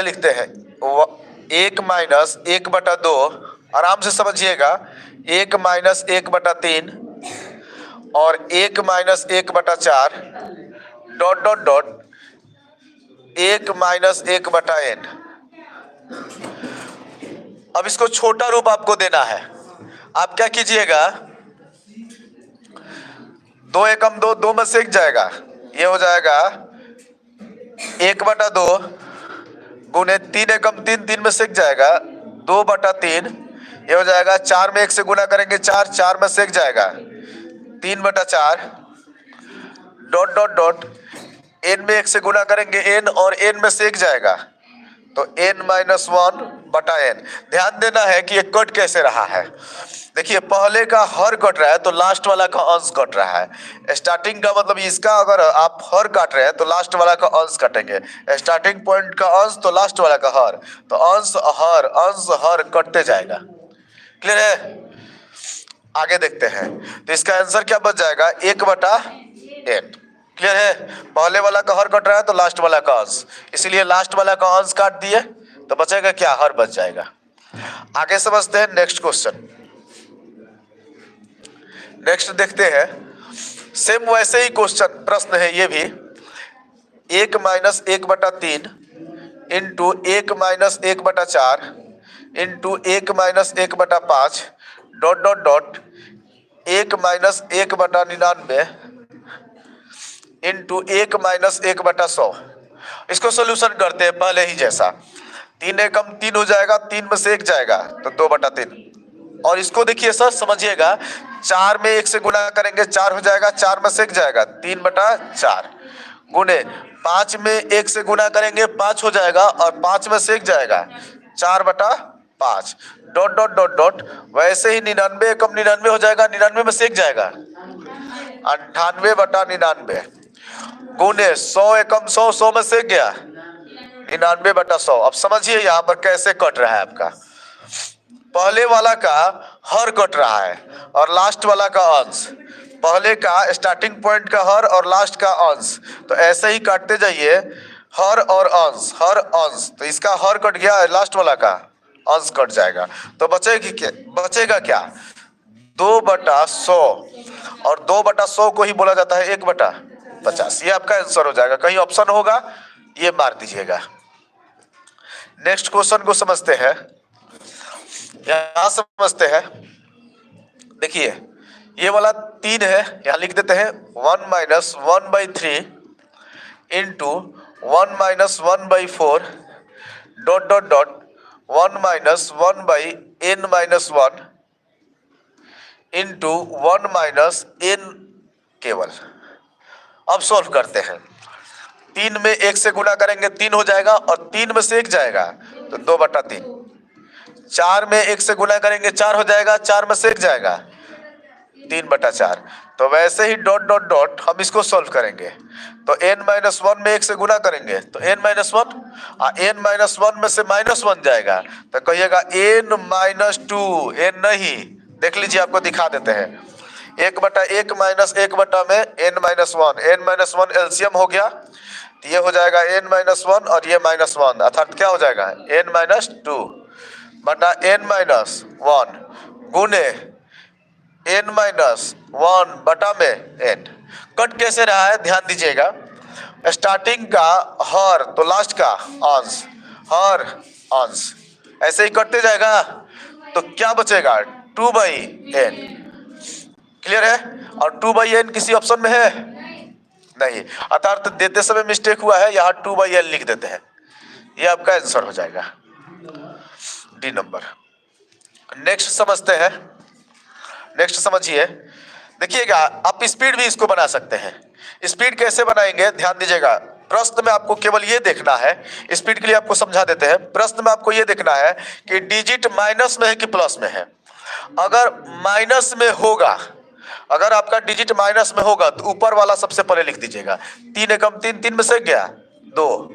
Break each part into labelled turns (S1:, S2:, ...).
S1: लिखते हैं 1-1/2, आराम से समझिएगा, 1-1/3 और 1-1/4 डॉट डॉट डॉट 1-1/n। अब इसको छोटा रूप आपको देना है। आप क्या कीजिएगा, 2 एकम 2, 2 में सेक जाएगा, ये हो जाएगा 1/2 गुने 3 एकम 3, 3 में सेक जाएगा 2/3, ये हो जाएगा 4 में 1 से गुना करेंगे 4, 4 में सेक जाएगा 3/4 डॉट डॉट डॉट n में 1 से गुना करेंगे n और n में सेक जाएगा तो n-1/n। ध्यान देना है कि ये कट कैसे रहा है। देखिए पहले का हर कट रहा है तो लास्ट वाला का अंश कट रहा है। स्टार्टिंग का मतलब इसका अगर आप हर काट रहे हैं तो लास्ट वाला का अंश काटेंगे, स्टार्टिंग पॉइंट का अंश तो लास्ट वाला का हर, तो अंश हर कटते जाएगा। क्लियर है? आगे देखते हैं, तो इसका आंसर क्या बच जाएगा, 1/n। क्लियर है? पहले वाला का हर कट रहा है तो लास्ट वाला का अंश, इसीलिए लास्ट वाला का अंश काट दिए तो बचेगा क्या, हर बच जाएगा। आगे समझते हैं नेक्स्ट क्वेश्चन। नेक्स्ट देखते हैं, सेम वैसे ही क्वेश्चन प्रश्न है ये भी, 1-1/3 into 1-1/4 into 1-1/5 dot dot dot 1-1/99 into 1-1/100। इसको सोल्यूशन करते हैं पहले ही जैसा, 3 एकम 3 हो जाएगा, 3 में से 1 जाएगा तो 2/3। और इसको देखिए सर समझिएगा, 4 में 1 से गुना करेंगे 4 हो जाएगा, 4 में से 1 जाएगा 3/4 गुने 5 में 1 से गुना करेंगे 5 हो जाएगा और 5 में से 1 जाएगा 4/5 डॉट डॉट डॉट डॉट। वैसे ही 99 एकम 99 हो जाएगा, 99 में से 1 जाएगा 98/99 गुने 100 एकम 100, 100 में से गया 99/100। अब समझिए यहाँ पर कैसे कट रहा है आपका, पहले वाला का हर कट रहा है और लास्ट वाला का अंश, पहले का स्टार्टिंग पॉइंट का हर और लास्ट का अंश, तो ऐसे ही काटते जाइए हर और अंश, हर अंश, तो इसका हर कट गया, लास्ट वाला का अंश कट जाएगा तो बचेगा क्या 2/100 और 2/100 को ही बोला जाता है 1/50। ये आपका आंसर हो जाएगा। कहीं ऑप्शन होगा ये मार दीजिएगा। नेक्स्ट क्वेश्चन को समझते हैं, यहां समझते हैं। देखिए ये वाला 3 है, यहां लिख देते हैं 1-1/3 into 1-1/4 dot dot dot 1-1/n-1 into 1-n केवल। अब सॉल्व करते हैं, 3 में 1 से गुना करेंगे 3 हो जाएगा और 3 में से 1 जाएगा तो 2/3। 4 में 1 से गुना करेंगे 4 हो जाएगा, 4 में से 1 जाएगा 3/4। तो वैसे ही डॉट डॉट डॉट हम इसको सॉल्व करेंगे तो n-1 में 1 से गुना करेंगे तो n-1 n-1 में से -1 जाएगा तो कहिएगा n-2, n नहीं, देख लीजिए आपको दिखा देते हैं, 1/1 माइनस 1 में n-1 एलसीएम हो गया तो ये हो जाएगा n-1 और ये -1 अर्थात क्या हो जाएगा n-2 बटा n-1 गुने n-1 बटा में n। कट कैसे रहा है ध्यान दीजिएगा, स्टार्टिंग का हर तो लास्ट का अंश, हर अंश ऐसे ही कटते जाएगा तो क्या बचेगा 2/n। क्लियर है? और 2/n किसी ऑप्शन में है नहीं, अर्थात देते समय मिस्टेक हुआ है, यहाँ 2/n लिख देते हैं, ये आपका आंसर हो जाएगा डी नंबर। नेक्स्ट समझते हैं, नेक्स्ट समझिए। देखिएगा आप स्पीड भी इसको बना सकते हैं। स्पीड कैसे बनाएंगे ध्यान दीजिएगा, प्रश्न में आपको केवल ये देखना है, स्पीड के लिए आपको समझा देते हैं। प्रश्न में आपको ये देखना है कि डिजिट माइनस में है कि प्लस में है। अगर माइनस में होगा, अगर आपका डिजिट माइनस में होगा तो ऊपर वाला सबसे पहले लिख दीजिएगा, 3 एकम 3, 3 में से गया 2,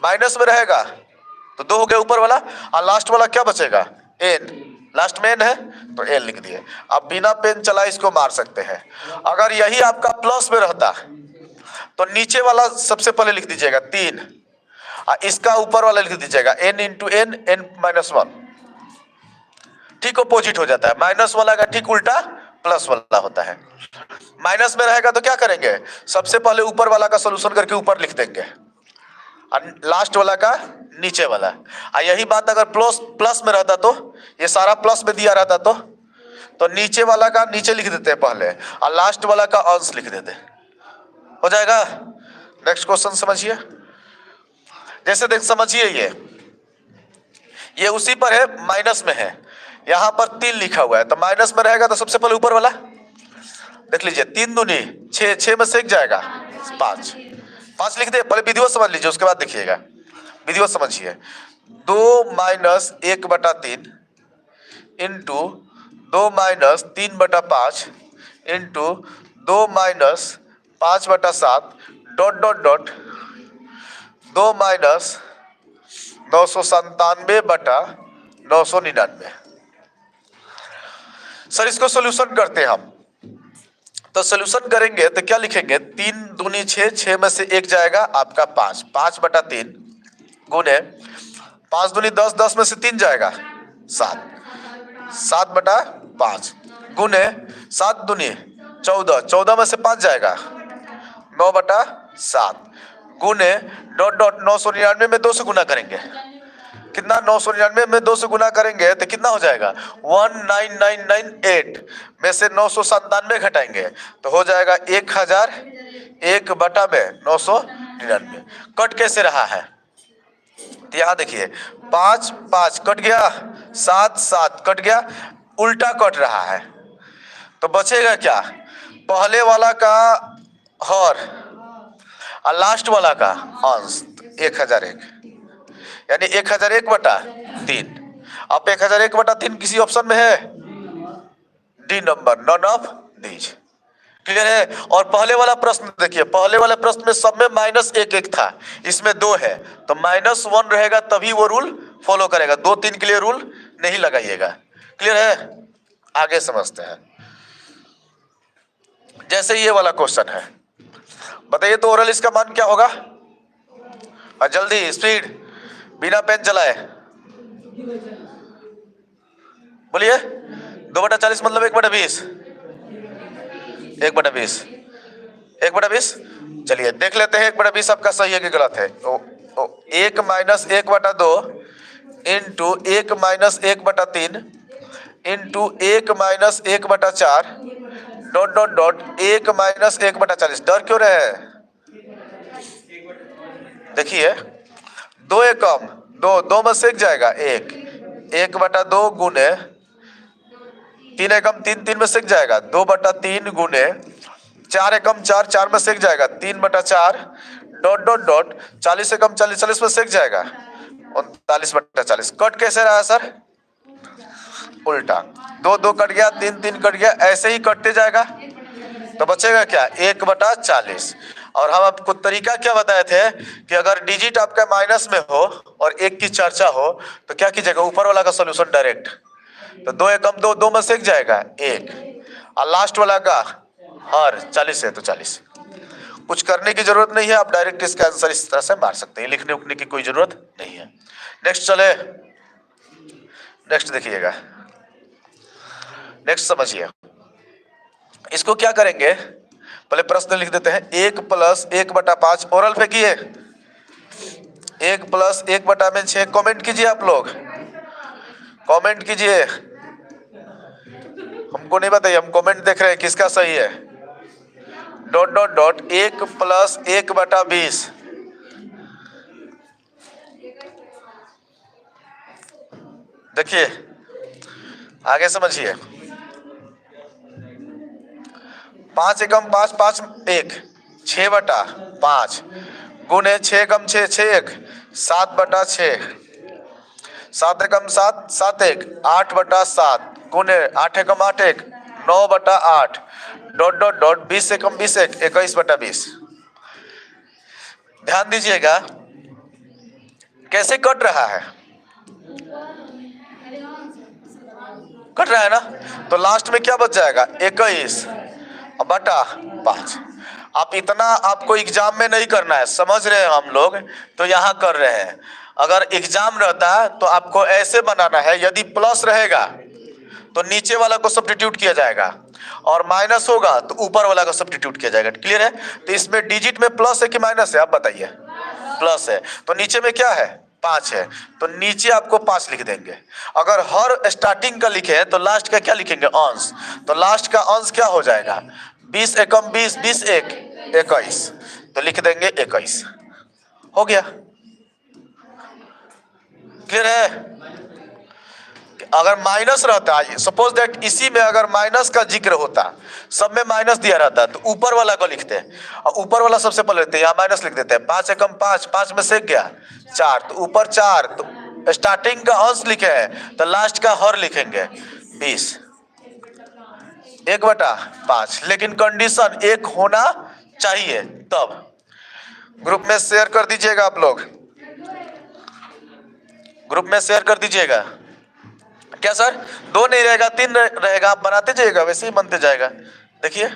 S1: माइनस में रहेगा तो 2 हो गया ऊपर वाला, और लास्ट वाला क्या बचेगा n, लास्ट में n है तो n लिख दिए। आप बिना पेन चला इसको मार सकते हैं। अगर यही आपका प्लस में रहता तो नीचे वाला सबसे पहले लिख दीजिएगा 3, इसका ऊपर वाला लिख दीजिएगा n into n, n minus one, ठीक अपोजिट हो जाता है। माइनस वाला का ठीक उल्टा प्लस वाला होता है। माइनस में रहेगा तो क्या करेंगे, सबसे पहले ऊपर वाला का सोल्यूशन करके ऊपर लिख देंगे और लास्ट वाला का नीचे वाला। यही बात अगर प्लस में रहता तो, ये सारा प्लस में दिया रहता तो नीचे वाला का नीचे लिख देते हैं पहले और लास्ट वाला का अंश लिख देते, हो जाएगा। नेक्स्ट क्वेश्चन समझिए। जैसे देख समझिए, ये उसी पर है, माइनस में है, यहां पर 3 लिखा हुआ है, तो माइनस में रहेगा तो सबसे पहले ऊपर वाला देख लीजिए, 3 दूनी 6, 6 में से एक जाएगा 5, 5 लिख दे। पहले विधिवत समझ लीजिए, उसके बाद देखिएगा। विधिवत समझिए, 2 minus 1/3 into 2 minus 3/5 into 2 minus 5/7 dot dot dot 2 minus 997/999। Sir इसको सोल्यूशन करते हैं हम, तो सोल्यूशन करेंगे तो क्या लिखेंगे, 3 दूनी 6, 6 में से एक जाएगा आपका 5, 5/3 गुने 5 दूनी 10, 10 में से 3 जाएगा 7, 7/5 गुने 7 दूनी 14, 14 में से 5 जाएगा 9/7 गुने डॉट डॉट 999 में 2 से गुना करेंगे, कितना 999 में 2 से गुना करेंगे तो कितना हो जाएगा 19998 में से 997 घटाएंगे तो हो जाएगा 1001/999। कट कैसे रहा है, तो यहाँ देखिए 5 5 कट गया, 7 7 कट गया, उल्टा कट रहा है। तो बचेगा क्या, पहले वाला का हर और लास्ट वाला का अंश, 1001 यानी 1001/3। अब 1001/3 किसी ऑप्शन में है, D number, none of these. Clear है। और पहले वाला प्रश्न देखिए, पहले वाले प्रश्न में सब में -1 था, इसमें 2 है तो -1 रहेगा तभी वो रूल फॉलो करेगा, 2 3 के लिए रूल नहीं लगाइएगा। क्लियर है। आगे समझते हैं। जैसे ये वाला क्वेश्चन है, बताइए तो ओरल इसका मान क्या होगा, और जल्दी स्पीड, बिना पेन चलाए बोलिए। 2/40 मतलब 1/20, 1/20, 1/20। चलिए देख लेते हैं 1/20 आपका सही है कि गलत है। 1 minus 1/2 into 1 minus 1/3 into 1 minus 1/4 dot dot dot 1 minus 1/40। डर क्यों रहे हैं, देखिए 2 एकम 2, 2 में से एक जाएगा 1, 1/2 गुने 3 एकम 3, 3 में से एक जाएगा 2/3 गुने 4 एकम 4, 4 में से एक जाएगा 3/4 डॉट डॉट डॉट 40 एकम 40, 40 में से एक जाएगा 39/40। कट कैसे रहा सर, उल्टा, 2 2 कट गया, 3 3 कट गया, ऐसे ही कटते जाएगा तो बचेगा क्या 1/40। और हम आपको तरीका क्या बताए थे कि अगर डिजिट आपका माइनस में हो और 1 की चर्चा हो तो क्या कीजिएगा, ऊपर वाला का सॉल्यूशन डायरेक्ट, तो 2 एकम 2, 2 में से एक जाएगा 1 और लास्ट वाला का हर 40 है तो 40। कुछ करने की जरूरत नहीं है, आप डायरेक्ट इसका आंसर इस तरह से मार सकते हैं, लिखने उखने की कोई जरूरत नहीं है। नेक्स्ट चले, नेक्स्ट देखिएगा, नेक्स्ट समझिए। इसको क्या करेंगे, पहले प्रश्न लिख देते हैं। 1 + 1/5 ओरल फेंकिए, 1 + 1/6 कमेंट कीजिए, आप लोग कमेंट कीजिए, हमको नहीं बताइए, हम कमेंट देख रहे हैं किसका सही है। डॉट डॉट डॉट 1 + 1/20 देखिए, आगे समझिए। 5 एकम 5, 5 1, 6/5 गुने 6 एकम 6, 6 1, 7/6, 7 एकम 7, 7 1, 8/7 गुने 8 एकम 8 1, 9/8 डॉट डॉट डॉट 20 एकम 20 1, 21/20। ध्यान दीजिएगा कैसे कट रहा है, कट रहा है ना, तो लास्ट में क्या बच जाएगा 21/5। आप इतना आपको एग्जाम में नहीं करना है, समझ रहे हैं हम लोग, तो यहाँ कर रहे हैं। अगर एग्जाम रहता है तो आपको ऐसे बनाना है, यदि प्लस रहेगा तो नीचे वाला को सब्स्टिट्यूट किया जाएगा, और माइनस होगा तो ऊपर वाला को सब्स्टिट्यूट किया जाएगा। क्लियर है? तो इसमें डिजिट में प्लस है कि माइनस है, आप बताइए। प्लस है, तो नीचे में क्या है? 5 है, तो नीचे आपको 5 लिख देंगे। अगर हर स्टार्टिंग का लिखे तो लास्ट का क्या लिखेंगे? अंश। तो लास्ट का अंश क्या हो जाएगा? 20 एकम 20, 20 एक 21, तो लिख देंगे 21। हो गया। क्लियर है? अगर माइनस रहता है, सपोज दैट इसी में अगर माइनस का जिक्र होता, सब में माइनस दिया रहता, तो ऊपर वाला को लिखते हैं, और ऊपर वाला सबसे पहले लिखते हैं, यहाँ माइनस लिख देते हैं। 5 एकम 5, 5 में से गया 4, तो ऊपर 4, तो स्टार्टिंग का अंश लिखे हैं तो लास्ट का हर लिखेंगे 20, 1/5। लेकिन कंडीशन 1 होना चाहिए तब। ग्रुप में शेयर कर दीजिएगा, आप लोग ग्रुप में शेयर कर दीजिएगा। क्या सर? 2 नहीं रहेगा, 3 रहेगा, आप बनाते जाइएगा, वैसे ही बनते जाएगा। देखिए,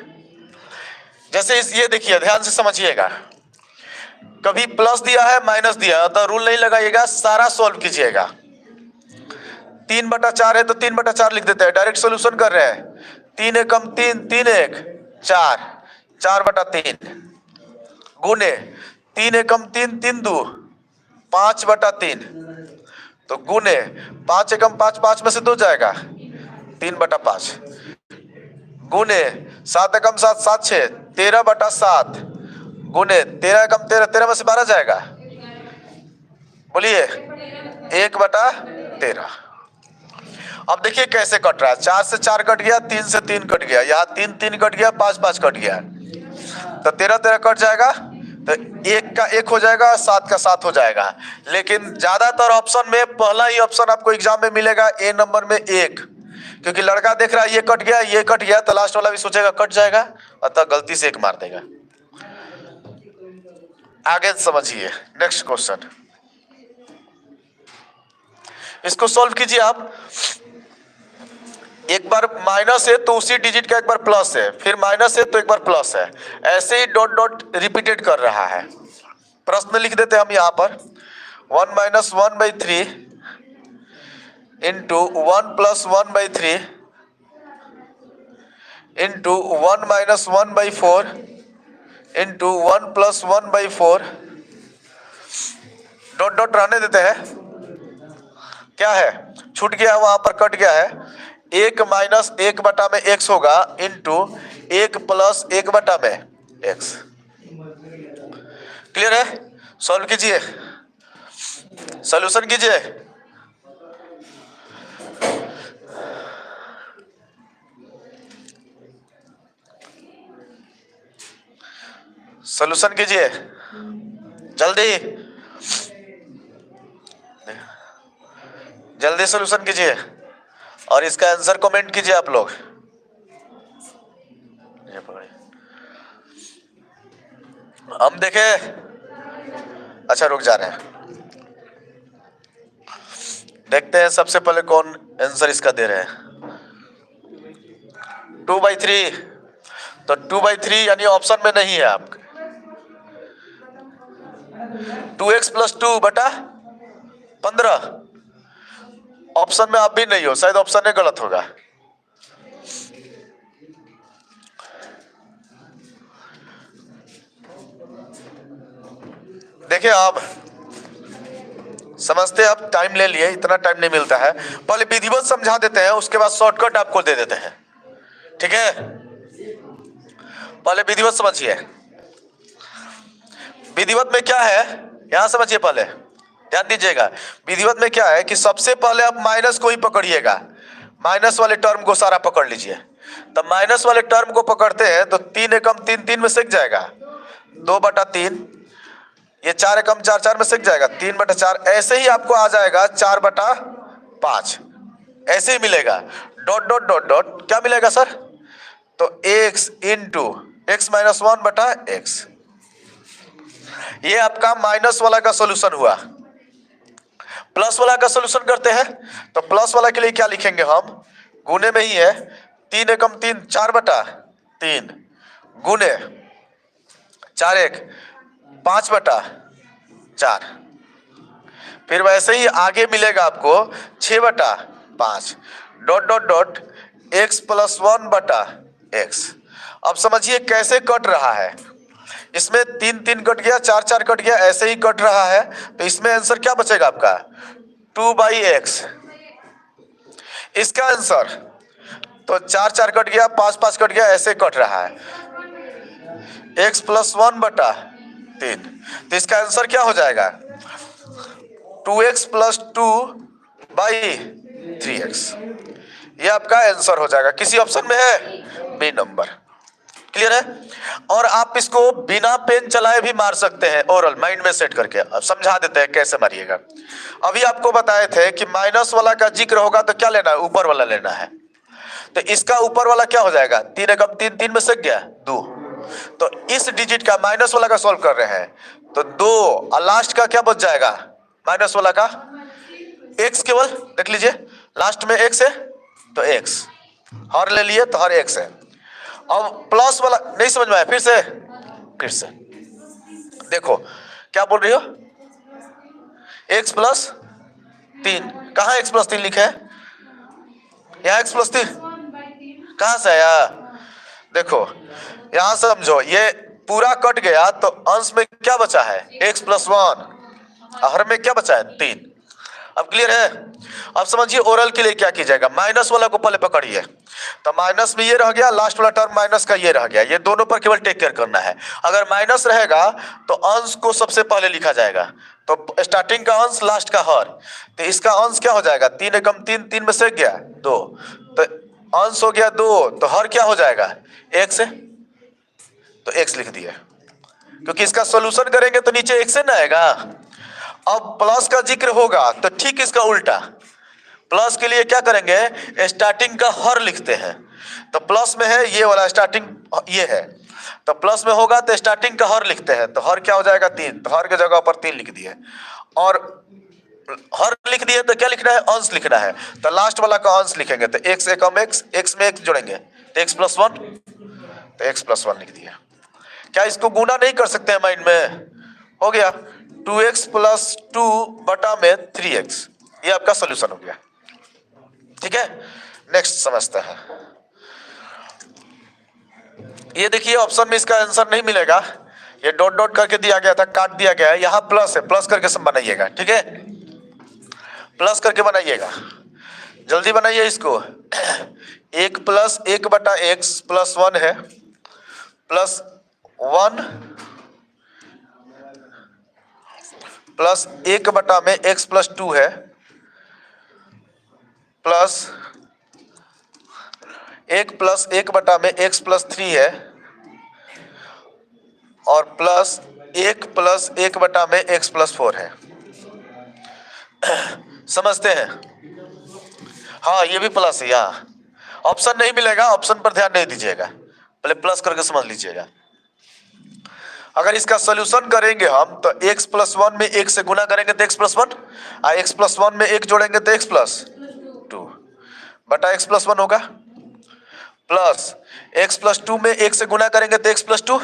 S1: जैसे ये देखिए, ध्यान से समझिएगा। कभी प्लस दिया है, माइनस दिया है, तो रूल नहीं लगाइएगा, सारा सॉल्व कीजिएगा। 3/4 है तो 3/4 लिख देते हैं, डायरेक्ट सोल्यूशन कर रहे हैं। 3 एकम 3, 3 एक 4, 4/3 गुने 3 एकम 3, 3 दो 5/3, तो गुने 5 एकम 5, 5 में से 2 जाएगा 3/5, गुने 7 एकम 7, 7 6 13/7, गुने 13 एकम 13, 13 में से 12 जाएगा, बोलिए 1/13। अब देखिए कैसे कट रहा है। 4 से 4 कट गया, 3 से 3 कट गया, यहाँ 3 3 कट गया, 5 5 कट गया, तो 13 13 कट जाएगा, तो 1 का 1 हो जाएगा, 7 का 7 हो जाएगा। लेकिन ज्यादातर ऑप्शन में पहला ही ऑप्शन आपको एग्जाम में मिलेगा, ए नंबर में 1, क्योंकि लड़का देख रहा है ये कट गया, ये कट गया, तो लास्ट वाला भी सोचेगा कट जाएगा, अतः गलती से 1 मार देगा। आगे समझिए, नेक्स्ट क्वेश्चन, इसको सॉल्व कीजिए आप। एक बार माइनस है तो उसी डिजिट का एक बार प्लस है, फिर माइनस है तो एक बार प्लस है, ऐसे ही डॉट डॉट रिपीटेड कर रहा है। प्रश्न लिख देते हैं हम यहाँ पर, 1 - 1/3 into 1 + 1/3 into 1 - 1/4 into 1 + 1/4, dot dot रहने देते हैं। क्या है? छूट गया, वहां पर कट गया है। 1 - 1/x होगा, इंटू 1 + 1/x। क्लियर है? सॉल्व कीजिए, सॉल्यूशन कीजिए। सॉल्यूशन कीजिए जल्दी, जल्दी सॉल्यूशन कीजिए, और इसका आंसर कमेंट कीजिए आप लोग। हम देखे, अच्छा रुक जा रहे हैं, देखते हैं सबसे पहले कौन आंसर इसका दे रहे हैं। 2/3, तो 2/3 यानी ऑप्शन में नहीं है आपके। 2x + 2/15 ऑप्शन में आप भी नहीं हो, शायद ऑप्शन में गलत होगा। देखिए आप समझते, आप टाइम ले लिए, इतना टाइम नहीं मिलता है। पहले विधिवत समझा देते हैं, उसके बाद शॉर्टकट आपको दे देते हैं, ठीक है? पहले विधिवत समझिए। विधिवत में क्या है, यहां समझिए, पहले ध्यान दीजिएगा। विधिवत में क्या है कि सबसे पहले आप माइनस को ही पकड़िएगा, माइनस वाले टर्म को सारा पकड़ लीजिए। तो माइनस वाले टर्म को पकड़ते हैं तो 3 एकम 3, 3 में सेक जाएगा 2/3, ये 4 एकम 4, 4 में सेक जाएगा 3/4, ऐसे ही आपको आ जाएगा 4/5, ऐसे ही मिलेगा। डॉट डॉट डॉट डॉट क्या मिलेगा सर? तो x इंटू x - 1/x, ये आपका माइनस वाला का सोल्यूशन हुआ। प्लस वाला का सोल्यूशन करते हैं, तो प्लस वाला के लिए क्या लिखेंगे हम? गुने में ही है, 3 एकम 3, 4/3 गुने 4 1 5/4। फिर वैसे ही आगे मिलेगा आपको 6/5 dot dot dot x + 1/x। अब समझिए कैसे कट रहा है, इसमें 3 3 कट गया, 4 4 कट गया, ऐसे ही कट रहा है। तो इसमें आंसर क्या बचेगा आपका 2/x। इसका आंसर तो 4 4 कट गया, 5 5 कट गया, ऐसे कट रहा है x + 1/3। तो इसका आंसर क्या हो जाएगा 2x + 2/3x। ये आपका आंसर हो जाएगा। किसी ऑप्शन में है बी नंबर। क्लियर है। और आप इसको बिना पेन चलाए भी मार सकते हैं, ओरल माइंड में सेट करके। अब समझा देते हैं कैसे मारिएगा। अभी आपको बताए थे कि माइनस वाला का जिक्र होगा तो क्या लेना है, ऊपर वाला लेना है। तो इसका ऊपर वाला क्या हो जाएगा 3 एकम 3 3 में से गया 2। तो इस डिजिट का माइनस वाला का सॉल्व कर रहे हैं तो 2 और लास्ट का क्या बच जाएगा माइनस वाला का x। केवल देख लीजिए लास्ट में x है तो x, हर ले लिए तो हर x है। अब प्लस वाला नहीं समझ में आया, फिर से देखो क्या बोल रही हो x + 3। कहाँ x + 3 लिखे है, यहाँ x + 3 कहाँ से आया। देखो यहां समझो, ये पूरा कट गया तो अंश में क्या बचा है x + 1, हर में क्या बचा है 3। अब क्लियर है। अब समझिए ओरल के लिए क्या कीजिएगा, माइनस वाला को पहले पकड़िए तो माइनस में ये रह गया, लास्ट वाला टर्म माइनस का ये रह गया। ये दोनों पर केवल टेक केयर करना है। अगर माइनस रहेगा तो अंश को सबसे पहले लिखा जाएगा, तो स्टार्टिंग का अंश लास्ट का हर। तो इसका अंश क्या हो जाएगा 3 एकम 3 3 में से गया 2, तो अंश हो गया 2, तो हर क्या हो जाएगा x है, तो x लिख दिया। क्योंकि इसका सॉल्यूशन करेंगे तो नीचे x ना आएगा। अब प्लस का जिक्र होगा तो ठीक इसका उल्टा, प्लस के लिए क्या करेंगे स्टार्टिंग का हर लिखते हैं। तो प्लस में है ये वाला स्टार्टिंग ये है, तो प्लस में होगा तो स्टार्टिंग का हर लिखते हैं। तो हर क्या हो जाएगा 3, तो हर के जगह पर 3 लिख दिए। और हर लिख दिए तो क्या लिखना है अंश लिखना है, तो लास्ट वाला का अंश लिखेंगे। तो x एकम x में x जोड़ेंगे तो x + 1, तो x + 1 लिख दिया। क्या इसको गुना नहीं कर सकते हैं माइंड में, हो गया 2x + 2/3x। ये आपका सॉल्यूशन हो गया। ठीक है, नेक्स्ट समझते हैं। ये देखिए ऑप्शन में इसका आंसर नहीं मिलेगा, ये डॉट डॉट करके दिया गया था, काट दिया गया है। यहाँ प्लस है, प्लस करके सब बनाइएगा। ठीक है, प्लस करके बनाइएगा, जल्दी बनाइए इसको। 1 + 1/x + 1 है, प्लस 1 प्लस 1/x + 2 है, प्लस 1 + 1/x + 3 है, और प्लस 1 + 1/x + 4 है। समझते हैं। हाँ ये भी प्लस है, यहाँ ऑप्शन नहीं मिलेगा, ऑप्शन पर ध्यान नहीं दीजिएगा, पहले प्लस करके समझ लीजिएगा। अगर इसका सॉल्यूशन करेंगे हम तो x + 1 में 1 से गुना करेंगे तो x + 1, और x + 1 में 1 जोड़ेंगे तो x + 2 बटा x + 1 होगा, प्लस x + 2 में 1 से गुना करेंगे तो x + 2,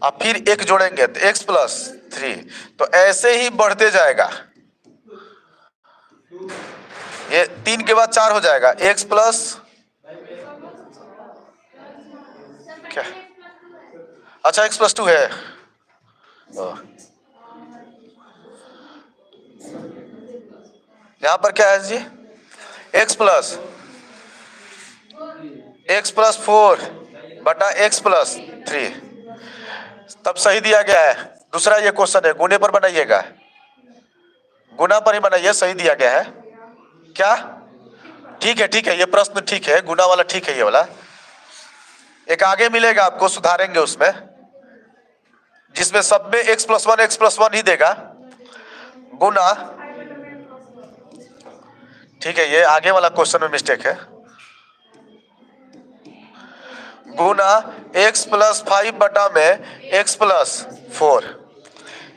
S1: और फिर 1 जोड़ेंगे तो x + 3। तो ऐसे ही बढ़ते जाएगा, ये 3 के बाद 4 हो जाएगा, x प्लस क्या, अच्छा x + 2 है। यहां पर क्या है जी x + 4/x + 3, तब सही दिया गया है। दूसरा ये क्वेश्चन है, गुने पर बनाइएगा, गुना पर ही बनाइए, सही दिया गया है क्या। ठीक है, ये प्रश्न ठीक है, गुना वाला ठीक है। ये वाला एक आगे मिलेगा आपको, सुधारेंगे उसमें, जिसमें सब में x + 1 ही देगा गुना। ठीक है, ये आगे वाला क्वेश्चन में मिस्टेक है, गुना x + 5/x + 4।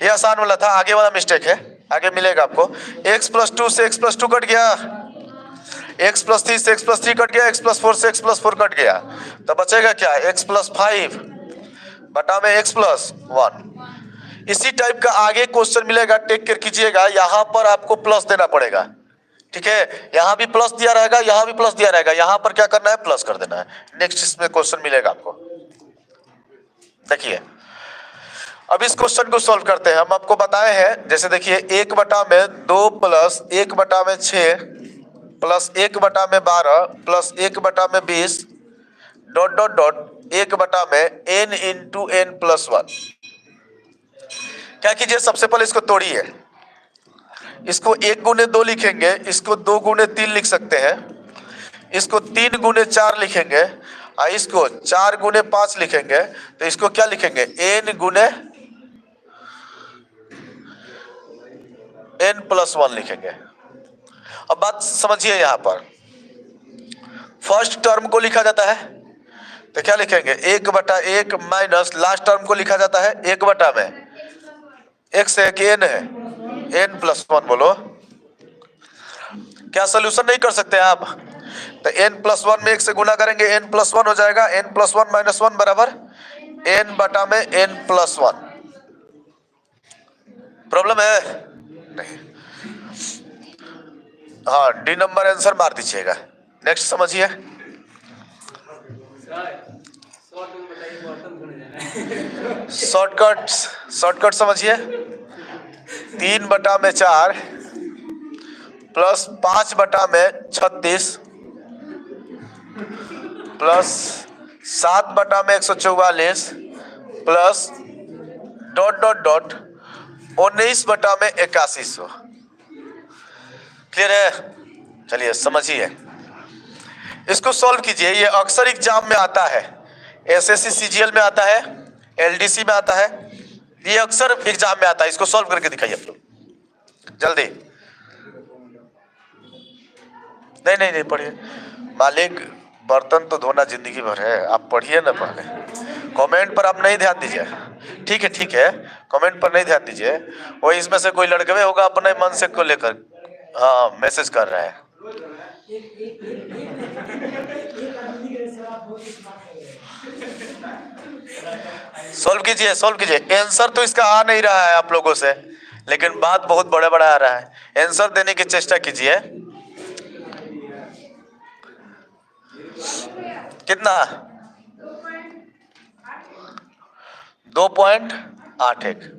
S1: ये आसान वाला था, आगे वाला मिस्टेक है। आगे मिलेगा आपको x + 2 से x + 2 कट गया, x + 3 से x + 3 कट गया, x + 4 से x + 4 कट गया, तो बचेगा क्या x + 5 बटा में x प्लस 1। इसी टाइप का आगे क्वेश्चन मिलेगा, टेक केयर कीजिएगा, यहां पर आपको प्लस देना पड़ेगा। ठीक है, यहां भी प्लस दिया रहेगा, यहां भी प्लस दिया रहेगा, यहां पर क्या करना है, प्लस कर देना है। नेक्स्ट इसमें क्वेश्चन मिलेगा आपको। देखिए अब इस क्वेश्चन को सॉल्व करते हैं। हम आपको बताए हैं, जैसे देखिए 1/2 plus 1/6 plus 1/12 plus 1/20 dot dot dot 1/n into n plus 1। क्या कीजिए, सबसे पहले इसको तोड़िए। इसको 1 गुने 2 लिखेंगे, इसको 2 गुने 3 लिख सकते हैं, इसको 3 गुने 4 लिखेंगे, और इसको 4 गुने 5 लिखेंगे। तो इसको क्या लिखेंगे, n गुने n प्लस 1 लिखेंगे। अब बात समझिए, यहां पर फर्स्ट टर्म को लिखा जाता है तो क्या लिखेंगे, 1/1 माइनस लास्ट टर्म को लिखा जाता है 1 में x है कि n है, n प्लस 1। बोलो क्या सोल्यूशन नहीं कर सकते आप? तो n प्लस 1 में 1 से गुना करेंगे, n प्लस 1 हो जाएगा, n प्लस 1 माइनस 1 बराबर n बटा में n प्लस 1। प्रॉब्लम है नहीं? हाँ, डी नंबर आंसर मार दीजिएगा। नेक्स्ट समझिए, शॉर्टकट समझिए। 3/4 plus 5/36 plus 7/144 plus dot dot dot 19/8100। Clear है? चलिए समझिए, इसको सॉल्व कीजिए। ये अक्सर एग्जाम में आता है, एसएससी सीजीएल में आता है, एलडीसी में आता है, ये अक्सर एग्जाम में आता है। इसको सॉल्व करके दिखाइए आप लोग जल्दी। नहीं पढ़िए, मालिक बर्तन तो धोना जिंदगी भर है, आप पढ़िए ना पहले। कमेंट पर आप नहीं ध्यान दीजिए, ठीक है, कमेंट पर नहीं ध्यान दीजिए। वो इसमें से कोई लड़के होगा अपने मन से को लेकर, हाँ, मैसेज कर रहा है। सॉल्व कीजिए। आंसर तो इसका आ नहीं रहा है आप लोगों से, लेकिन बात बहुत बड़ा आ रहा है। आंसर देने की चेष्टा कीजिए। कितना? 2.81।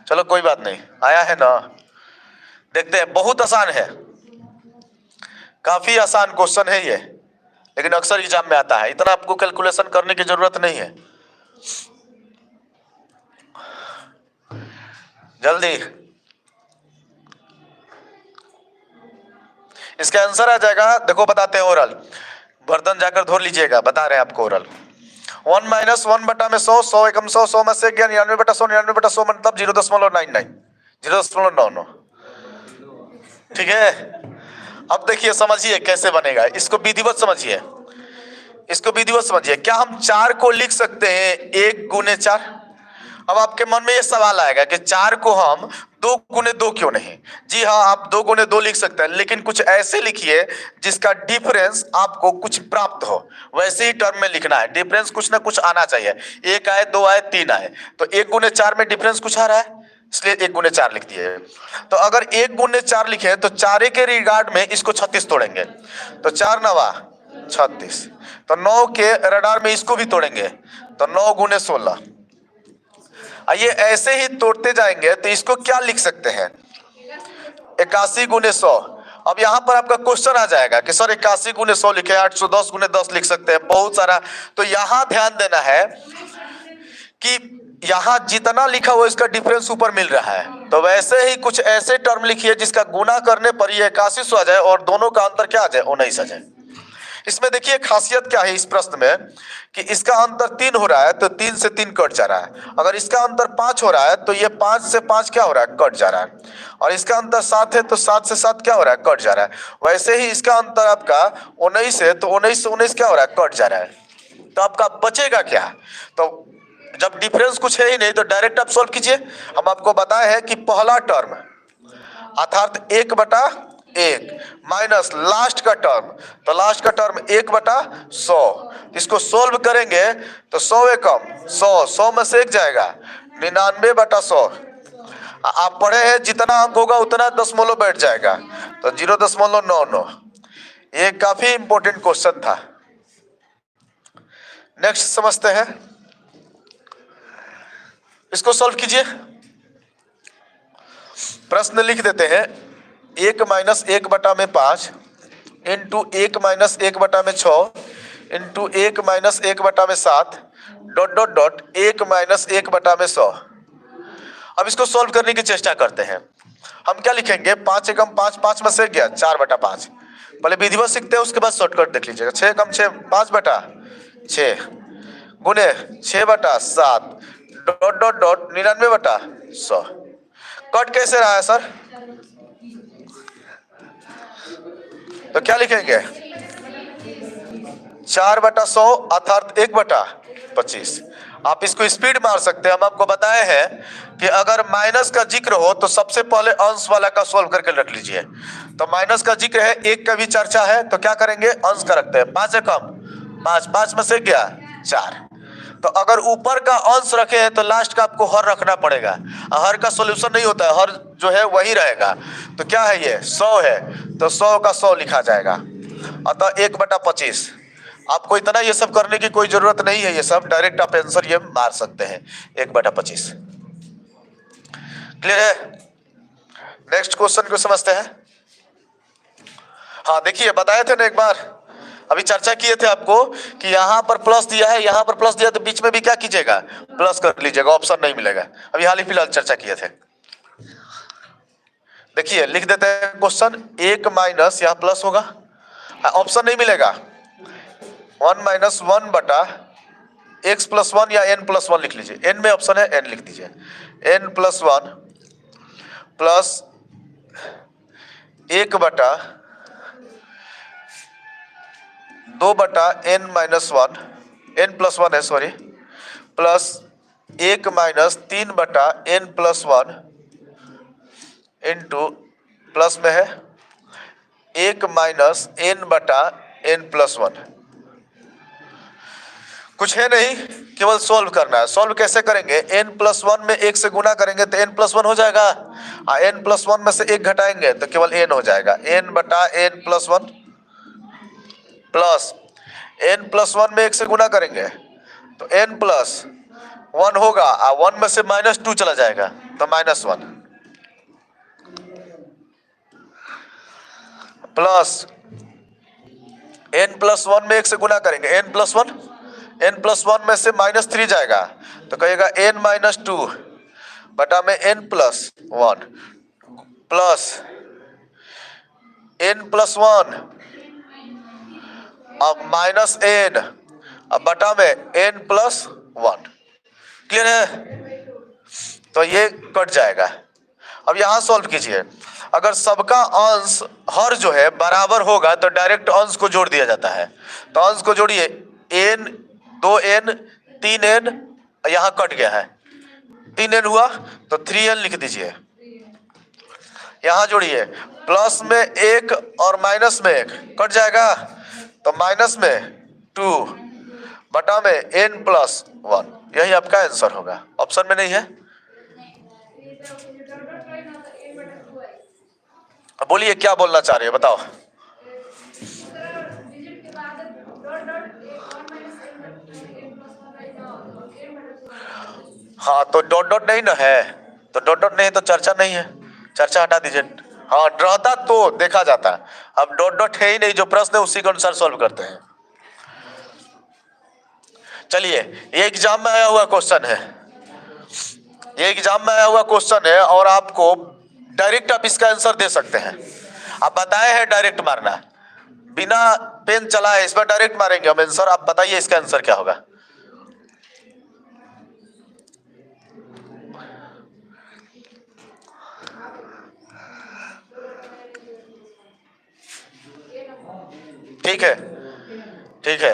S1: चलो कोई बात नहीं, आया है ना। देखते हैं, बहुत आसान है, काफी आसान क्वेश्चन है ये, लेकिन अक्सर एग्जाम में आता है। इतना आपको कैलकुलेशन करने की जरूरत नहीं है। जल्दी, इसका आंसर आ जाएगा। देखो बताते हैं ओरल, बर्तन जाकर धो लीजिएगा, बता रहे हैं आपको ओरल। 1 माइनस 1/100, 100 एकम 100, 100 में से 99/100, 99/100 मतलब 0.99, 0.99। ठीक है, अब देखिए समझिए कैसे बनेगा। इसको विधिवत समझिए, क्या हम 4 को लिख सकते हैं 1 गुने 4? अब आपके मन में ये सवाल आएगा कि 4 को हम 2 गुने 2 क्यों नहीं? जी हाँ, आप 2 गुने 2 लिख सकते हैं, लेकिन कुछ ऐसे लिखिए जिसका डिफरेंस आपको कुछ प्राप्त हो। वैसे ही टर्म में लिखना है, डिफरेंस कुछ ना कुछ आना चाहिए। 1 आए, 2 आए, 3 आए, तो 1 गुने 4 में डिफरेंस कुछ आ रहा है, इसलिए 1 गुने 4 लिख दिए। तो अगर 1 गुने 4 लिखे तो 4 के रिगार्ड में इसको 36 तोड़ेंगे, तो 4 9 36, तो 9 के रडार में इसको भी तोड़ेंगे, तो 9 गुने 16। ये ऐसे ही तोड़ते जाएंगे, तो इसको क्या लिख सकते हैं, 81 गुने 100। अब यहां पर आपका क्वेश्चन आ जाएगा कि सर 81 गुने 100 लिखे, 810 गुने 10 लिख सकते हैं, बहुत सारा। तो यहां ध्यान देना है कि यहां जितना लिखा हुआ इसका डिफरेंस ऊपर मिल रहा है, तो वैसे ही कुछ ऐसे टर्म लिखिए जिसका गुना करने पर ये 81 आ जाए और दोनों का अंतर क्या आ जाए, 19 आ जाए। इसमें देखिए खासियत क्या है इस प्रश्न में, कि इसका अंतर 3 हो रहा है तो 3 से 3 कट जा रहा है। अगर इसका अंतर 5 हो रहा है तो ये 5 से 5 क्या हो रहा है, कट जा रहा है। और इसका अंतर 7 है तो 7 से 7 क्या हो रहा है, कट जा रहा है। वैसे ही इसका अंतर आपका 19 है तो 19 से 19 क्या हो रहा है, कट जा रहा है। तो आपका बचेगा क्या? तो जब डिफरेंस कुछ है ही नहीं तो डायरेक्ट आप सॉल्व कीजिए। हम आपको बताए हैं कि पहला टर्म अर्थात 1/1 1 माइनस लास्ट का टर्म, तो लास्ट का टर्म 1/100। इसको सोल्व करेंगे तो 100 एकम 100 में से 1 जाएगा 99/100। आप पढ़े हैं जितना अंक होगा उतना दशमलव बैठ जाएगा, तो 0.99। ये काफी इंपॉर्टेंट क्वेश्चन था। नेक्स्ट समझते हैं, इसको सॉल्व कीजिए। प्रश्न लिख देते हैं 1 minus 1/5 into 1 minus 1/6 into 1 minus 1/7 dot dot dot 1 minus 1/100। अब इसको सॉल्व करने की चेष्टा करते हैं। हम क्या लिखेंगे, 5 एकम 5, 5 में से गया 4/5। पहले विधिवत सीखते हैं, उसके बाद शॉर्टकट देख लीजिएगा। 6 एकम 6 5/6 गुने 6/7 डॉट डॉट डॉट 99/100। कट कैसे रहा है सर, तो क्या लिखेंगे 4/100 अर्थात 1/25। आप इसको स्पीड मार सकते हैं। हम आपको बताए हैं कि अगर माइनस का जिक्र हो तो सबसे पहले अंश वाला का सोल्व करके रख लीजिए। तो माइनस का जिक्र है, 1 का भी चर्चा है, तो क्या करेंगे अंश का रखते हैं। 5 एकम 5, 5 में से गया 4। तो अगर ऊपर का अंश रखे हैं तो लास्ट का आपको हर रखना पड़ेगा। हर का सॉल्यूशन नहीं होता है, हर जो है वही रहेगा। तो क्या है ये 100 है, तो 100 का 100 लिखा जाएगा। अतः 1/25। आपको इतना ये सब करने की कोई जरूरत नहीं है, ये सब डायरेक्ट आप आंसर ये मार सकते हैं 1/25। क्लियर है? नेक्स्ट क्वेश्चन को समझते हैं। हाँ देखिए, बताए थे ना एक बार, अभी चर्चा किए थे आपको कि यहाँ पर प्लस दिया है, यहाँ पर प्लस दिया, तो बीच में भी क्या कीजिएगा प्लस कर लीजिएगा, ऑप्शन नहीं मिलेगा। अभी हाल ही फिलहाल चर्चा किए थे। देखिए लिख देते हैं क्वेश्चन, 1 माइनस यहाँ प्लस होगा, ऑप्शन नहीं मिलेगा, 1 माइनस 1/x प्लस 1 या n प्लस 1 लिख लीजिए। n में ऑप्शन है n लिख दीजिए। n plus 1 plus 1/2/n minus 1, n plus 1 है sorry, plus 1 minus 3/n plus 1 into plus में है 1 माइनस n/n प्लस 1। कुछ है नहीं, केवल सोल्व करना है। सोल्व कैसे करेंगे, n प्लस 1 में 1 से गुना करेंगे तो n प्लस 1 हो जाएगा, n प्लस 1 में से 1 घटाएंगे तो केवल n हो जाएगा। n/n plus 1 plus n plus 1 में 1 से गुना करेंगे तो n प्लस 1 होगा, 1 में से -2 चला जाएगा तो -1 प्लस n प्लस 1 में 1 से गुना करेंगे n प्लस 1 में से -3 जाएगा तो कहेगा n -2 बटा में n plus 1 plus n plus 1 अब माइनस n अब बटा में n प्लस 1। क्लियर है? तो ये कट जाएगा। अब यहां सॉल्व कीजिए। अगर सबका अंश हर जो है बराबर होगा तो डायरेक्ट अंश को जोड़ दिया जाता है। तो अंश को जोड़िए, n 2n 3n, यहां कट गया है 3n हुआ तो 3n लिख दीजिए। यहां जोड़िए, प्लस में 1 और माइनस में 1 कट जाएगा तो माइनस में 2 बटा में n प्लस 1। यही आपका आंसर होगा, ऑप्शन में नहीं है। अब बोलिए क्या बोलना चाह रहे हैं, बताओ। हाँ तो डॉट डॉट नहीं ना है, तो डॉट डॉट नहीं तो चर्चा नहीं है, चर्चा हटा दीजिए। हाँ रहता तो देखा जाता, अब डॉट डॉट है ही नहीं, जो प्रश्न है उसी के अनुसार सॉल्व करते हैं। चलिए, ये एग्जाम में आया हुआ क्वेश्चन है, ये एग्जाम में आया हुआ क्वेश्चन है और आपको डायरेक्ट आप इसका आंसर दे सकते हैं। आप बताए हैं डायरेक्ट मारना, बिना पेन चलाए इस पर डायरेक्ट मारेंगे हम आंसर। आप बताइए इसका आंसर क्या होगा। ठीक है, ठीक है,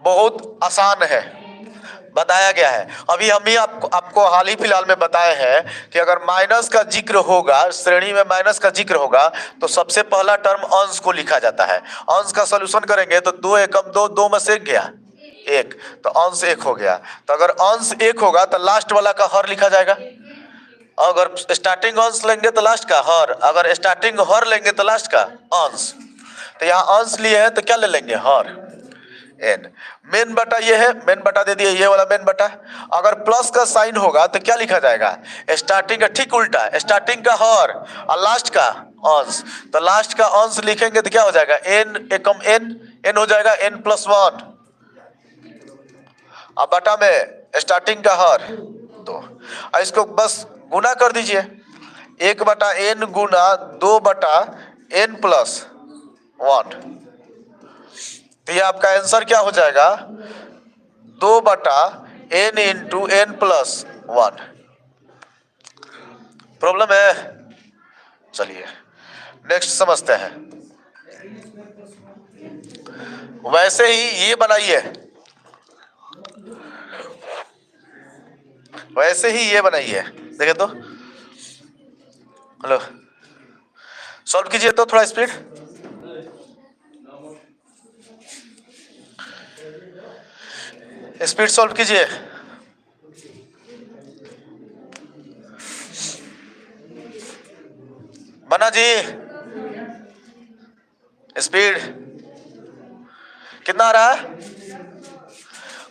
S1: बहुत आसान है, बताया गया है। अभी हम ही आपको हाल ही फिलहाल में बताए हैं कि अगर माइनस का जिक्र होगा, श्रेणी में माइनस का जिक्र होगा, तो सबसे पहला टर्म अंश को लिखा जाता है। अंश का सॉल्यूशन करेंगे तो 2 एकम 2, 2 में से 1 गया 1, तो अंश 1 हो गया। तो अगर अंश 1 होगा तो लास्ट वाला का हर लिखा जाएगा। अगर स्टार्टिंग अंश लेंगे तो लास्ट का हर, अगर स्टार्टिंग हर लेंगे तो लास्ट का अंश। तो यहाँ अंश लिए हैं तो क्या ले लेंगे, हर एन। मेन बटा ये है, मेन बटा दे दिए, ये वाला मेन बटा। अगर प्लस का साइन होगा तो क्या लिखा जाएगा, स्टार्टिंग का ठीक उल्टा, स्टार्टिंग का हर और लास्ट का अंश। तो लास्ट का अंश लिखेंगे तो क्या हो जाएगा, एन एकम एन, एन हो जाएगा n + 1। अब बटा में स्टार्टिंग का हर 2, इसको बस गुना कर दीजिए, 1/n गुना 2/n + 1। तो ये आपका आंसर क्या हो जाएगा, 2/n × n + 1। प्रॉब्लम है? चलिए नेक्स्ट समझते हैं। वैसे ही ये बनाइए, वैसे ही ये बनाइए, देखिए तो, हेलो सॉल्व कीजिए तो थोड़ा स्पीड। स्पीड सॉल्व कीजिए। बना जी, स्पीड कितना आ रहा है?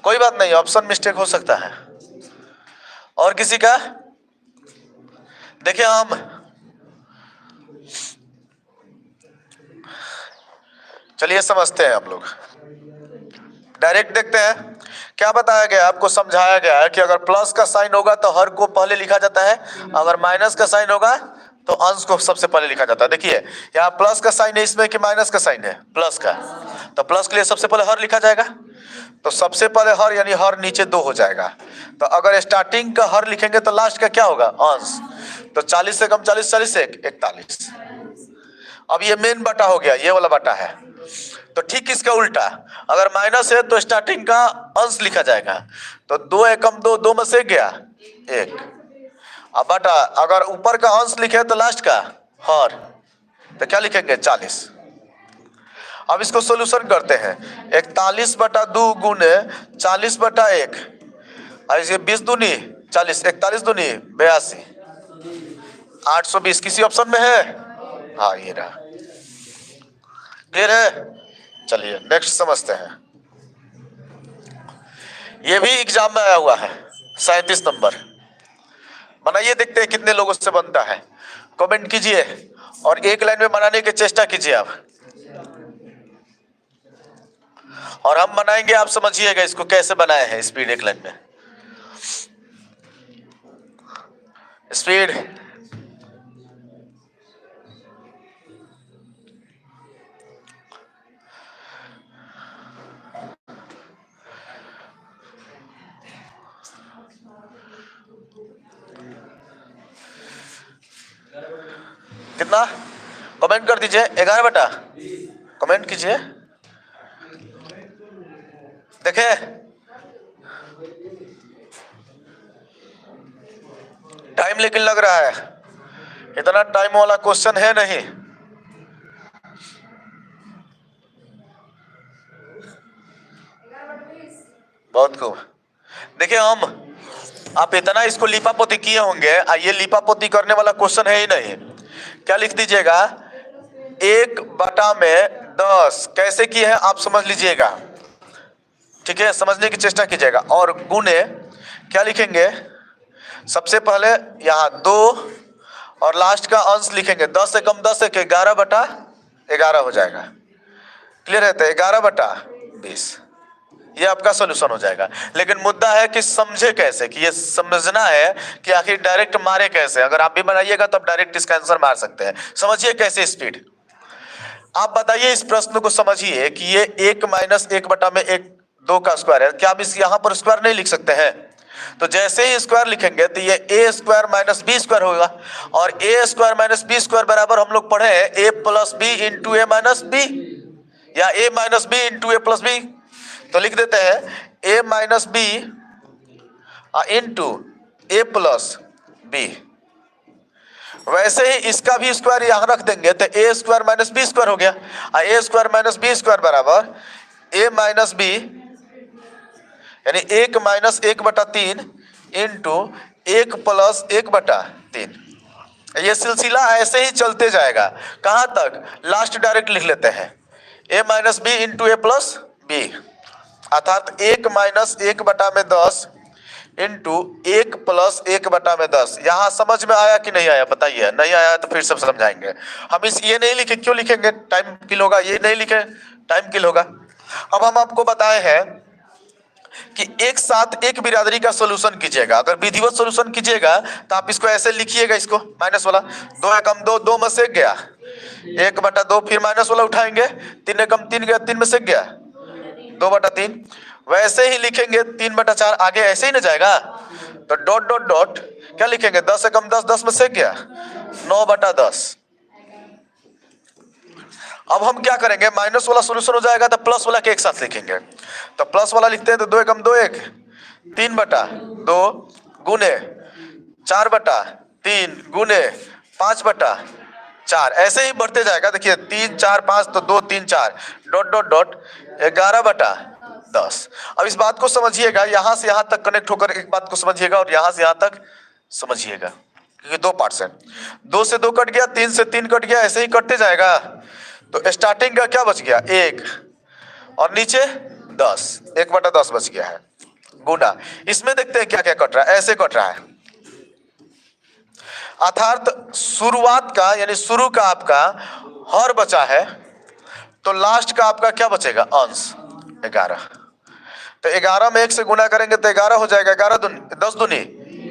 S1: कोई बात नहीं, ऑप्शन मिस्टेक हो सकता है। और किसी का? देखिए हम चलिए समझते हैं, हम लोग डायरेक्ट देखते हैं। क्या बताया गया, आपको समझाया गया है कि अगर प्लस का साइन होगा तो हर को पहले लिखा जाता है, अगर माइनस का साइन होगा तो अंश को सबसे पहले लिखा जाता है। देखिए यहाँ प्लस का साइन है इसमें कि माइनस का साइन है, प्लस का, तो प्लस के लिए सबसे पहले हर लिखा जाएगा। तो सबसे पहले हर यानी हर नीचे 2 हो जाएगा। तो अगर स्टार्टिंग का हर लिखेंगे तो लास्ट का क्या होगा, अंश। तो 40 से कम 40, 40 से 41। अब ये मेन बटा हो गया, ये वाला बटा है। तो ठीक इसका उल्टा, अगर माइनस है तो स्टार्टिंग का अंश लिखा जाएगा। तो 2 एकम 2, 2 में से गया 1। अब बटा, अगर ऊपर का अंश लिखे तो लास्ट का हर, तो क्या लिखेंगे 40। अब इसको सॉल्यूशन करते हैं, 41/2 गुने 40/1, और ये 20 दूनी 40, 41 दूनी 82, 820 किसी ऑप्शन में है? हाँ ये रहा। क्लियर है? चलिए नेक्स्ट समझते हैं। ये भी एग्जाम में आया हुआ है, 37 नंबर। बनाइए, देखते हैं कितने लोगों से बनता है। कमेंट कीजिए और एक लाइन में बनाने की चेष्टा कीजिए आप, और हम बनाएंगे, आप समझिएगा इसको कैसे बनाए हैं। स्पीड एक लाइन में, स्पीड। कितना कमेंट कर दीजिए, 11 बटा, कमेंट कीजिए। देखे टाइम लेकिन लग रहा है, इतना टाइम वाला क्वेश्चन है नहीं। बहुत खूब। देखिए आप इतना इसको लिपापोती किए होंगे, ये लिपापोती करने वाला क्वेश्चन है ही नहीं। क्या लिख दीजिएगा, 1/10 कैसे किए हैं आप समझ लीजिएगा, ठीक है, समझने की चेष्टा कीजिएगा। और गुने क्या लिखेंगे, सबसे पहले यहाँ 2 और लास्ट का अंश लिखेंगे, 10 से कम 10 से 11/11 हो जाएगा। क्लियर है? तो 11/20 ये आपका सॉल्यूशन हो जाएगा। लेकिन मुद्दा है कि समझे कैसे, कि ये समझना है कि आखिर डायरेक्ट मारे कैसे। अगर आप भी बनाइएगा तो आप डायरेक्ट इसका आंसर मार सकते हैं। समझिए कैसे स्पीड। आप बताइए इस प्रश्न को समझिए कि ये 1 - 1/2 का स्क्वायर है, क्या आप इस यहाँ पर स्क्वायर नहीं लिख सकते हैं? तो जैसे ही स्क्वायर लिखेंगे तो ये a² - b² होगा, और a² - b² बराबर हम लोग पढ़े हैं a + b × a - b, या a - b × a + b। तो लिख देते हैं a - b into a plus b. वैसे ही इसका भी स्क्वायर यहां रख देंगे तो a square minus b square हो गया। A square minus b square बराबर ए माइनस बी यानी 1 - 1/3 इंटू 1+1/3। ये सिलसिला ऐसे ही चलते जाएगा कहां तक, लास्ट डायरेक्ट लिख लेते हैं a minus b into a plus b, अर्थात 1 - 1/10 इंटू 1+1/10। यहां समझ में आया कि नहीं आया बताइए, नहीं आया तो फिर सब समझाएंगे हम। इस ये नहीं लिखे, क्यों लिखेंगे, टाइम किल होगा, ये नहीं लिखे टाइम किल होगा। अब हम आपको बताए हैं कि एक साथ एक बिरादरी का सोल्यूशन कीजिएगा। अगर विधिवत सोल्यूशन कीजिएगा तो आप इसको ऐसे लिखिएगा, इसको माइनस वाला, 2 एकम 2, 2 में से गया 1/2, फिर माइनस वाला उठाएंगे, 3 एकम 3 गया, 3 में से गया 2/3। वैसे ही लिखेंगे 3/4, आगे ऐसे ही ना जाएगा तो डॉट डॉट डॉट क्या लिखेंगे, 10 एकम 10, 10 में से गया 9/10। अब हम क्या करेंगे, माइनस वाला सोल्यूशन हो जाएगा तो प्लस वाला के एक साथ लिखेंगे। तो प्लस वाला लिखते हैं तो 2 एकम 2 1, 3/2 गुने 4/3 गुने 5/4, ऐसे ही बढ़ते जाएगा। देखिए 3 4 5 तो 2 3 4 डॉट डॉट डॉट 11/10। अब इस बात को समझिएगा, यहां से यहां तक कनेक्ट होकर एक बात को समझिएगा और यहां से यहां तक समझिएगा, क्योंकि 2 पार्ट्स हैं। 2 से 2 कट गया, 3 से 3 कट गया, ऐसे ही कटते जाएगा। तो स्टार्टिंग का क्या बच गया 1 और नीचे 10, 1/10 बच गया है गुना। इसमें देखते हैं क्या क्या कट रहा है, ऐसे कट रहा है, अर्थात शुरुआत का यानी शुरू का आपका हर बचा है तो लास्ट का आपका क्या बचेगा, अंश 11। तो 11 में 1 से गुना करेंगे तो 11 हो जाएगा, 10 दूनी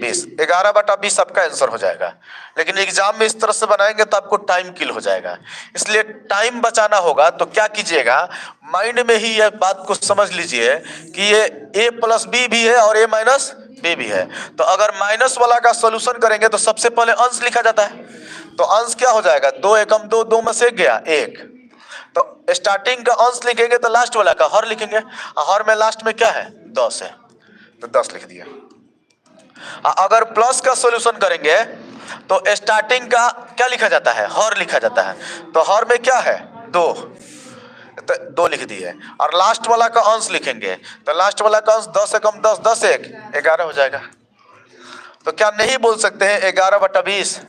S1: 20, 11/20 आपका आंसर हो जाएगा। लेकिन एग्जाम में इस तरह से बनाएंगे तो आपको टाइम किल हो जाएगा, इसलिए टाइम बचाना होगा। तो क्या कीजिएगा, माइंड में ही यह बात को समझ लीजिए कि ये a प्लस बी भी है और a माइनस बी भी है। तो अगर माइनस वाला का सोल्यूशन करेंगे तो सबसे पहले अंश लिखा जाता है। तो अंश क्या हो जाएगा, 2 एकम 2, 2 में से गया 1। तो स्टार्टिंग का अंश लिखेंगे तो लास्ट वाला का हर लिखेंगे, हर में लास्ट में क्या है 10 है तो 10 लिख दिया। अगर प्लस का सॉल्यूशन करेंगे तो स्टार्टिंग का क्या लिखा जाता है, हर लिखा जाता है। तो हर में क्या है 2, तो 2 लिख दिए। और लास्ट वाला का अंश लिखेंगे तो लास्ट वाला का अंश 10 एकम 10, 10 1 11 हो जाएगा। तो क्या नहीं बोल सकते हैं 11/20,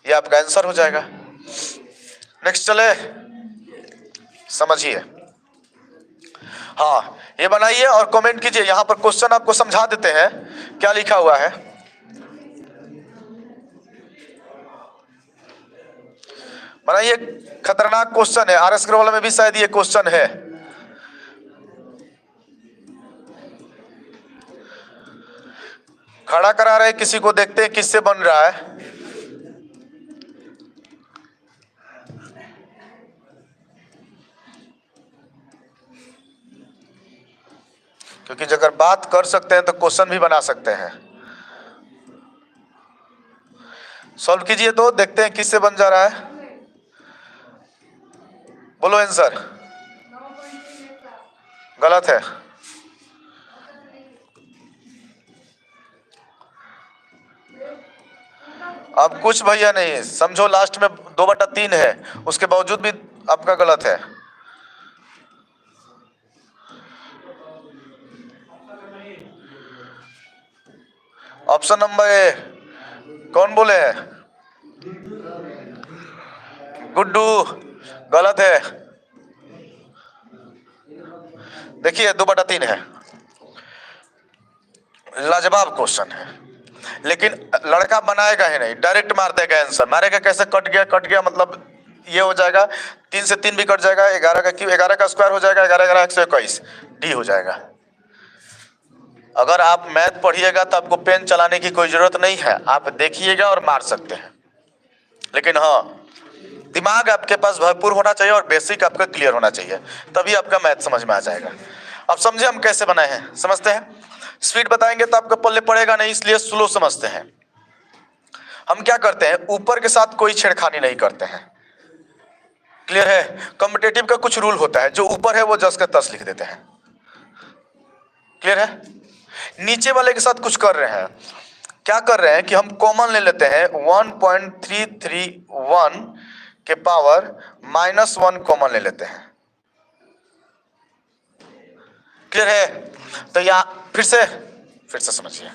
S1: ये आपका आंसर हो जाएगा। नेक्स्ट चले, समझिए, हाँ ये बनाइए और कमेंट कीजिए। यहां पर क्वेश्चन आपको समझा देते हैं क्या लिखा हुआ है। बनाइए, खतरनाक क्वेश्चन है, RS अग्रवाल में भी शायद ये क्वेश्चन है। खड़ा करा रहे किसी को, देखते हैं किससे बन रहा है। क्योंकि अगर बात कर सकते हैं तो क्वेश्चन भी बना सकते हैं। सॉल्व कीजिए तो देखते हैं किससे बन जा रहा है, बोलो आंसर। गलत है, अब कुछ भैया नहीं समझो, लास्ट में 2/3 है, उसके बावजूद भी आपका गलत है। ऑप्शन नंबर ए, कौन बोले हैं, गुड्डू, गलत है। देखिए 2/3 है, लाजवाब क्वेश्चन है, लेकिन लड़का बनाएगा ही नहीं, डायरेक्ट मार देगा आंसर। मारेगा कैसे, कट गया, कट गया मतलब ये हो जाएगा, 3 से 3 भी कट जाएगा, 11 का क्यों, 11 का स्क्वायर हो जाएगा, 11 11 121 डी हो जाएगा। अगर आप मैथ पढ़िएगा तो आपको पेन चलाने की कोई जरूरत नहीं है, आप देखिएगा और मार सकते हैं। लेकिन हाँ, दिमाग आपके पास भरपूर होना चाहिए और बेसिक आपका क्लियर होना चाहिए, तभी आपका मैथ समझ में आ जाएगा। अब समझे हम कैसे बनाए हैं, समझते हैं। स्पीड बताएंगे तो आपका पल्ले पड़ेगा नहीं, इसलिए स्लो समझते हैं। हम क्या करते हैं, ऊपर के साथ कोई छेड़खानी नहीं करते हैं, क्लियर है। कॉम्पिटिटिव का कुछ रूल होता है, जो ऊपर है वो जस का तस लिख देते हैं, क्लियर है। नीचे वाले के साथ कुछ कर रहे हैं। क्या कर रहे हैं कि हम कॉमन ले लेते हैं 1.331 के पावर -1 कॉमन ले लेते हैं। क्लियर है? तो यहाँ फिर से समझिए,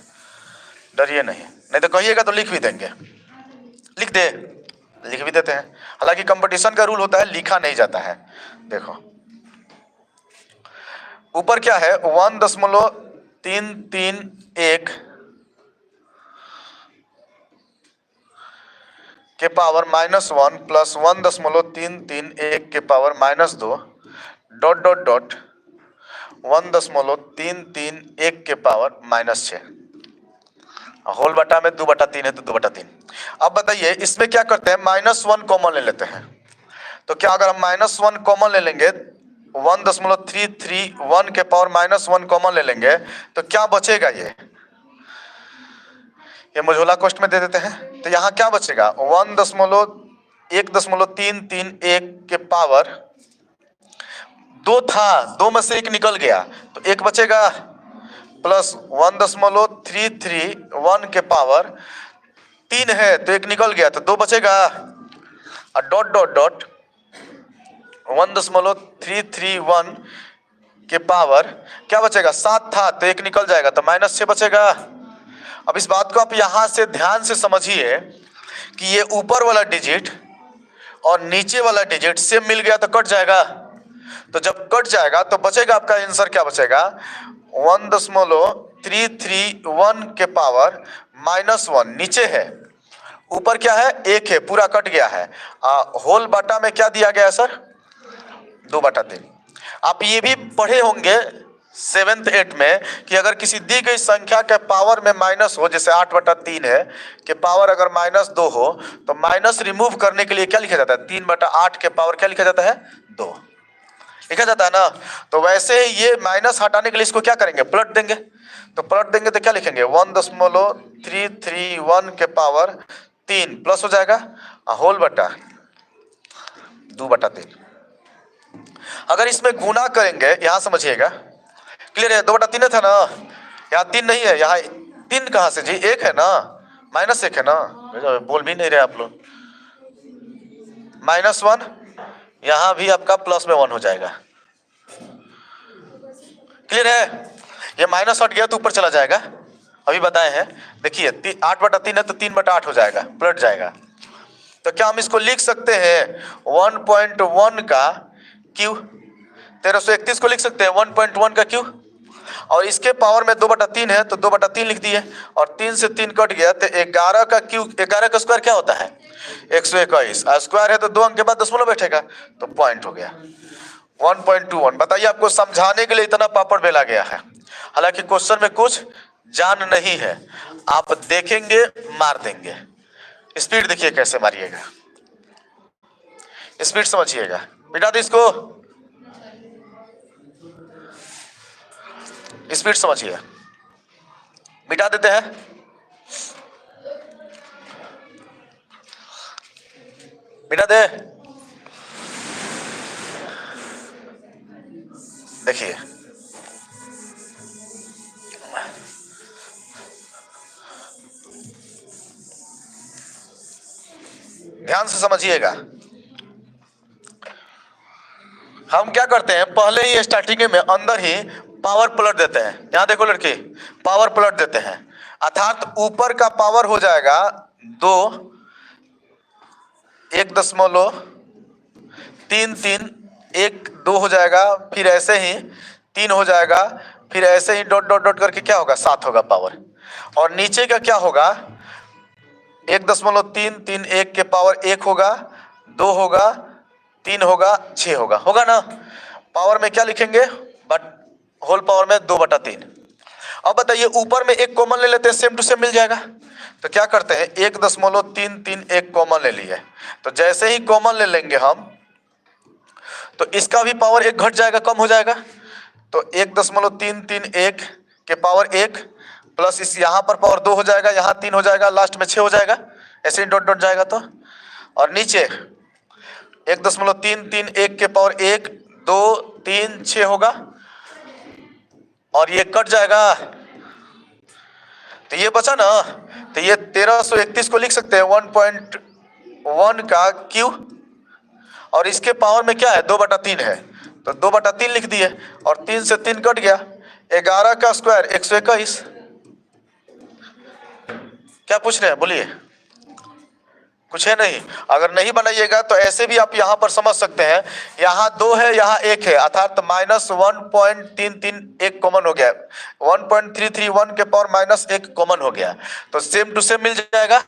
S1: डरिए नहीं, नहीं तो कहिएगा तो लिख भी देंगे। लिख भी देते हैं। हालांकि कंपटीशन का रूल होता है, लिखा नहीं जाता है। देखो ऊपर क्या है, 1.331 के पावर -1 प्लस 1.331 के पावर -2 डॉट डॉट डॉट 1.331 के पावर -6 होल बटा में 2/3 है तो 2/3। अब बताइए इसमें क्या करते हैं, -1 कॉमन ले लेते हैं। तो क्या अगर हम -1 कॉमन ले लेंगे, 1.331 के पावर -1 कॉमन ले लेंगे तो क्या बचेगा, ये मझोला क्वेश्चन में दे देते हैं। तो यहाँ क्या बचेगा, 1.331 के पावर 2 था, 2 में से 1 निकल गया तो 1 बचेगा, प्लस 1.331 के पावर 3 है तो 1 निकल गया तो 2 बचेगा, और डॉट डॉट डॉट 1.331 के पावर क्या बचेगा, 7 था तो 1 निकल जाएगा तो -6 बचेगा। अब इस बात को आप यहां से ध्यान से समझिए कि ये ऊपर वाला डिजिट और नीचे वाला डिजिट सेम मिल गया तो कट जाएगा। तो जब कट जाएगा तो बचेगा आपका आंसर, क्या बचेगा, 1.331 के पावर -1 नीचे है, ऊपर क्या है 1 है, पूरा कट गया है। होल बटा में क्या दिया गया है सर, 2/3। आप ये भी पढ़े होंगे 7th 8th में कि अगर किसी दी गई संख्या के पावर में माइनस हो, जैसे 8/3 है कि पावर अगर -2 हो तो माइनस रिमूव करने के लिए क्या लिखा जाता है, 3/8 के पावर क्या लिखा जाता है, 2 लिखा जाता है ना। तो वैसे ही ये माइनस हटाने के लिए इसको क्या करेंगे, पलट देंगे। तो पलट देंगे तो क्या लिखेंगे, 1.331 के पावर 3 प्लस हो जाएगा होल बटा 2/3। अगर इसमें गुना करेंगे, यहां समझिएगा, क्लियर है, 2/3 था ना, यहाँ 3 नहीं है, यहाँ 3 कहां से जी, 1 है ना, -1 है ना, बोल भी नहीं रहे आप लोग। -1 यहां भी आपका प्लस में 1 हो जाएगा। क्लियर है, ये माइनस हट गया तो ऊपर चला जाएगा, अभी बताए हैं। देखिए 8/3 है तो 3/8 हो जाएगा, पलट जाएगा। तो क्या हम इसको लिख सकते हैं 1.1 का क्यू, 1331 को लिख सकते हैं 1.1 का क्यू, और इसके पावर में 2/3 है तो 2/3 लिख दिए, और 3 से 3 कट गया तो 11 का क्यू, 11 का स्क्वायर क्या होता है 121, स्क्वायर है तो 2 अंक के बाद दशमलव बैठेगा तो पॉइंट हो गया 1.21। बताइए आपको समझाने के लिए इतना पापड़ बेला गया है, हालांकि क्वेश्चन में कुछ जान नहीं है, आप देखेंगे मार देंगे। स्पीड देखिए कैसे मारिएगा, स्पीड समझिएगा। बिठा दो इसको, स्पीड समझिए, बिठा देते हैं। बिठा दे, देखिए ध्यान से समझिएगा। हम क्या करते हैं, पहले ही स्टार्टिंग में अंदर ही पावर पलट देते हैं। यहां देखो लड़के, पावर पलट देते हैं, अर्थात ऊपर का पावर हो जाएगा 2, 1.331 हो जाएगा, फिर ऐसे ही 3 हो जाएगा, फिर ऐसे ही डॉट डॉट डॉट करके क्या होगा 7 होगा पावर, और नीचे का क्या होगा 1.331 के पावर 1 होगा, 2 होगा, 3 होगा, 6 होगा, होगा ना। पावर में क्या लिखेंगे, बट होल पावर में 2/3। अब बताइए ऊपर में 1 कॉमन ले लेते हैं, सेम टू सेम मिल जाएगा। तो क्या करते हैं 1.331 कॉमन ले लिए, तो जैसे ही कॉमन ले लेंगे हम तो इसका भी पावर 1 घट जाएगा, कम हो जाएगा। तो 1.331 के पावर 1 प्लस इस यहाँ पर पावर 2 हो जाएगा, यहाँ 3 हो जाएगा, लास्ट में 6 हो जाएगा, ऐसे ही डॉट डॉट जाएगा। तो और नीचे 1.331 के पावर 1, 2, 3, 6 होगा, और ये कट जाएगा तो ये बचा ना, तो ये 1331 को लिख सकते हैं 1.1 का क्यू, और इसके पावर में क्या है 2/3 है, तो 2/3 लिख दिए, और 3 से 3 कट गया, 11 का स्क्वायर 121। क्या पूछ रहे हैं बोलिए? कुछ है नहीं? अगर नहीं बनाइएगा तो ऐसे भी आप यहाँ पर समझ सकते हैं, यहाँ 2 है यहाँ 1 है, अर्थात -1.33 एक कॉमन हो गया, 1.331 के पावर -1 कॉमन हो गया, तो सेम टू सेम मिल जाएगा,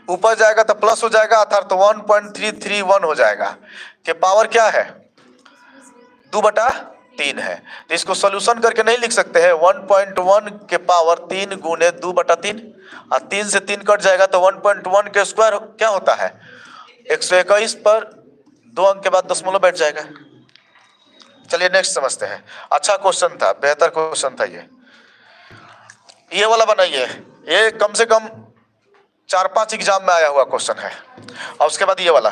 S1: ऊपर जाएगा तो प्लस हो जाएगा, अर्थात 1.331 हो जाएगा, के पावर क्या है 2/3 है। तो इसको सोल्यूशन करके नहीं लिख सकते हैं 1.1 के पावर 3 गुने 2/3, और 3 से 3 कट जाएगा तो 1.1 के स्क्वायर क्या होता है 121 पर 2 अंक के बाद दशमलव बैठ जाएगा। चलिए नेक्स्ट समझते हैं। अच्छा क्वेश्चन था, बेहतर क्वेश्चन था ये वाला बनाइए, ये कम से कम 4-5 एग्जाम में आया हुआ क्वेश्चन है, और उसके बाद ये वाला